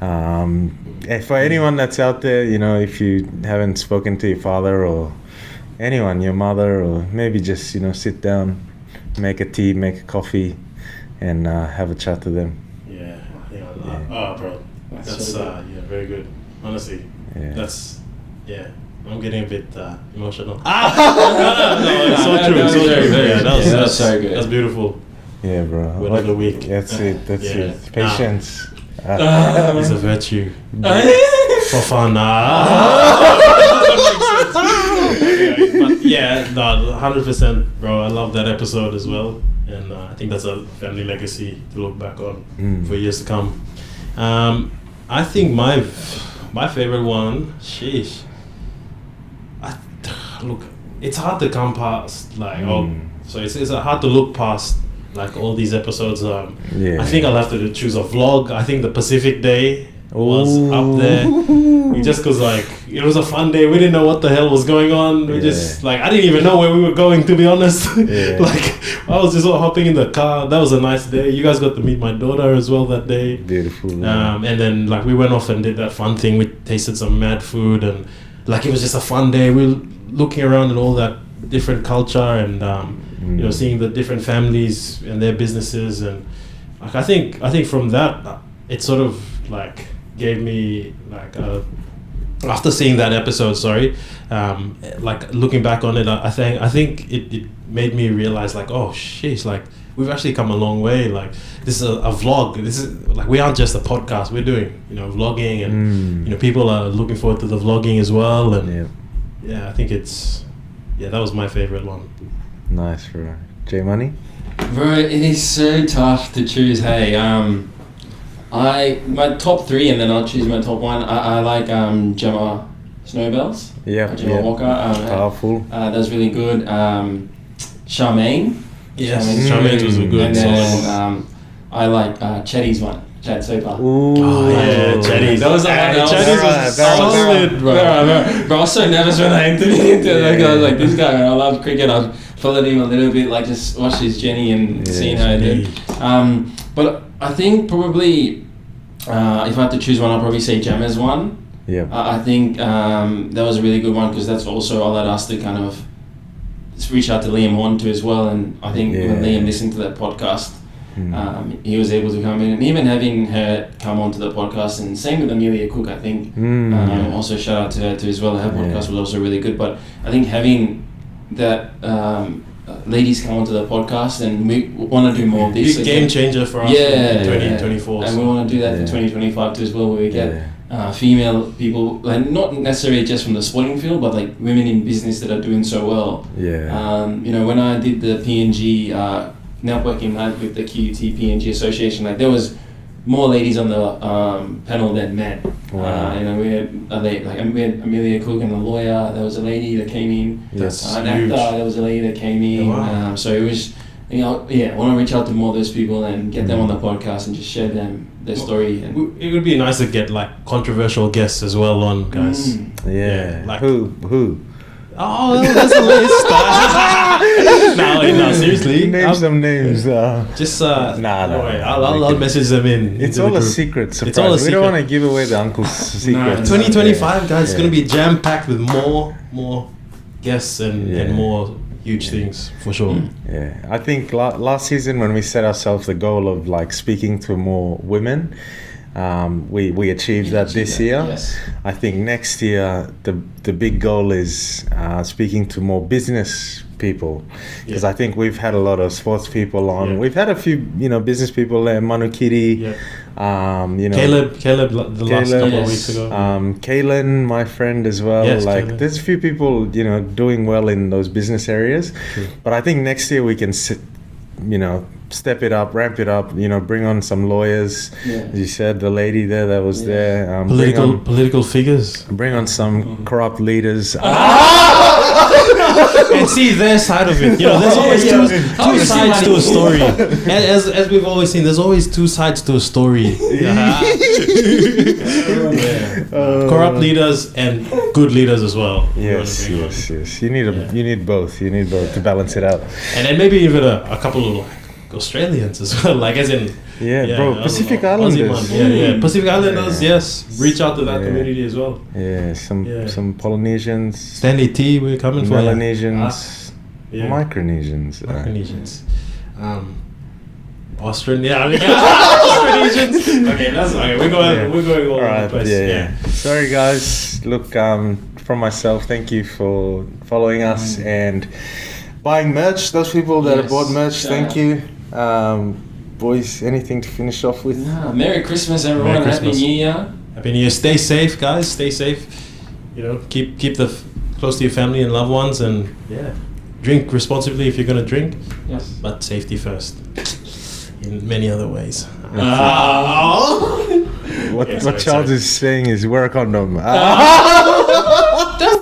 Speaker 4: for anyone that's out there, you know, if you haven't spoken to your father or anyone, your mother, or maybe just, you know, sit down, make a tea, make a coffee, and have a chat to them.
Speaker 3: Yeah. Oh, bro, that's very good. Honestly, that's I'm getting a bit emotional. No, it's so true. It's so true. Yeah, that's so good. That's beautiful.
Speaker 4: Yeah, bro.
Speaker 3: Word of the week.
Speaker 4: That's it. That's it. Patience.
Speaker 3: It's a virtue. For fun. But yeah, 100%, bro. I love that episode as well, and I think that's a family legacy to look back on for years to come. I think my favorite one, sheesh. Look, it's hard to come past so it's hard to look past like all these episodes. I think I'll have to choose a vlog. I think the Pacific Day was up there, just because like it was a fun day. We didn't know what the hell was going on. We just like, I didn't even know where we were going, to be honest. Like I was just hopping in the car. That was a nice day. You guys got to meet my daughter as well that day.
Speaker 4: Beautiful.
Speaker 3: And then like we went off and did that fun thing. We tasted some mad food, and like it was just a fun day. We were looking around at all that different culture and you know, seeing the different families and their businesses, and like I think from that it sort of like gave me like after seeing that episode, like looking back on it, I think it made me realize like, oh sheesh, like we've actually come a long way. Like this is a vlog. This is like, we aren't just a podcast. We're doing, you know, vlogging, and you know, people are looking forward to the vlogging as well. And I think it's that was my favorite one.
Speaker 4: Nice, bro. J Money?
Speaker 2: Bro, it is so tough to choose. Hey, my top three, and then I'll choose my top one. I like Gemma Snowbells. Gemma Walker.
Speaker 4: Powerful.
Speaker 2: That's really good. Charmaine.
Speaker 3: Yes, Charmaine was a good.
Speaker 2: And then I like Chetty's one. Chad Soper.
Speaker 3: Chetty's.
Speaker 2: That was
Speaker 3: Chetty's was solid, bro.
Speaker 2: Bro, I was so nervous when I interviewed him. I was like, this guy, man, I love cricket. I followed him a little bit, like just watched his journey and seeing how he did. But I think probably, if I had to choose one, I'll probably say Gemma's one.
Speaker 4: Yeah.
Speaker 2: I think that was a really good one, because that's also allowed us to kind of reach out to Liam Horn too as well. And I think when Liam listened to that podcast, he was able to come in, and even having her come onto the podcast, and same with Amelia Cook, I think. Also shout out to her too as well. Her podcast was also really good. But I think having that ladies come onto the podcast, and we want to do more of this.
Speaker 3: Big game changer for us in 2024.
Speaker 2: And we want to do that for 2025 too as well, where we get female people, like not necessarily just from the sporting field, but like women in business that are doing so well. You know, when I did the PNG networking night with the QUT PNG Association, like there was more ladies on the panel than men.
Speaker 3: Wow.
Speaker 2: You know, we had Amelia Cook, and a lawyer. There was a lady that came in.
Speaker 3: That's
Speaker 2: an
Speaker 3: huge.
Speaker 2: actor. There was a lady that came in.
Speaker 3: Wow.
Speaker 2: So it was, you know, I want to reach out to more of those people and get them on the podcast and just share their story. And
Speaker 3: it would be nice to get like controversial guests as well on, guys.
Speaker 4: Like who?
Speaker 3: Oh, that's a list. No, seriously.
Speaker 4: Name some names.
Speaker 3: Just I'll message them in.
Speaker 4: It's all a secret surprise. We don't want to give away the uncle's secret.
Speaker 3: 2025, guys, it's gonna be jam packed with more guests and more huge things for sure.
Speaker 4: I think last season when we set ourselves the goal of like speaking to more women, we achieved that this year.
Speaker 2: Yes.
Speaker 4: I think next year the big goal is speaking to more business people, because I think we've had a lot of sports people on.
Speaker 3: Yeah.
Speaker 4: We've had a few, business people there, Manu Kitty,
Speaker 3: Caleb the last couple of weeks ago.
Speaker 4: Kalen, my friend as well.
Speaker 3: Yes,
Speaker 4: like
Speaker 3: Kalen.
Speaker 4: there's a few people, doing well in those business areas.
Speaker 3: True.
Speaker 4: But I think next year we can step it up, ramp it up, bring on some lawyers.
Speaker 2: Yeah.
Speaker 4: As you said, the lady there that was there.
Speaker 3: Political figures.
Speaker 4: Bring on some corrupt leaders.
Speaker 3: And see their side of it. There's always two sides to a story. As we've always seen, there's always two sides to a story. Corrupt leaders and good leaders as well.
Speaker 4: Yes. You need both. You need both to balance it out.
Speaker 3: And then maybe even a couple of Australians as well, like as in
Speaker 4: Pacific Islanders.
Speaker 3: Pacific Islanders. Yes, reach out to that community as well.
Speaker 4: Some Polynesians,
Speaker 3: Stanley T, we're coming for
Speaker 4: Melanesians, Micronesians.
Speaker 3: Australian, Austronesians. Okay, we're going all over the place.
Speaker 4: Sorry guys. Look, from myself, thank you for following us and buying merch. Those people that have bought merch, thank you. Boys, anything to finish off with?
Speaker 2: Merry Christmas, everyone.
Speaker 3: Merry Christmas.
Speaker 2: Happy New Year.
Speaker 3: Happy New Year. Stay safe, guys. Stay safe. Keep close to your family and loved ones, and drink responsibly if you're gonna drink.
Speaker 2: Yes.
Speaker 3: But safety first. In many other ways.
Speaker 4: What Charles is saying is wear a condom.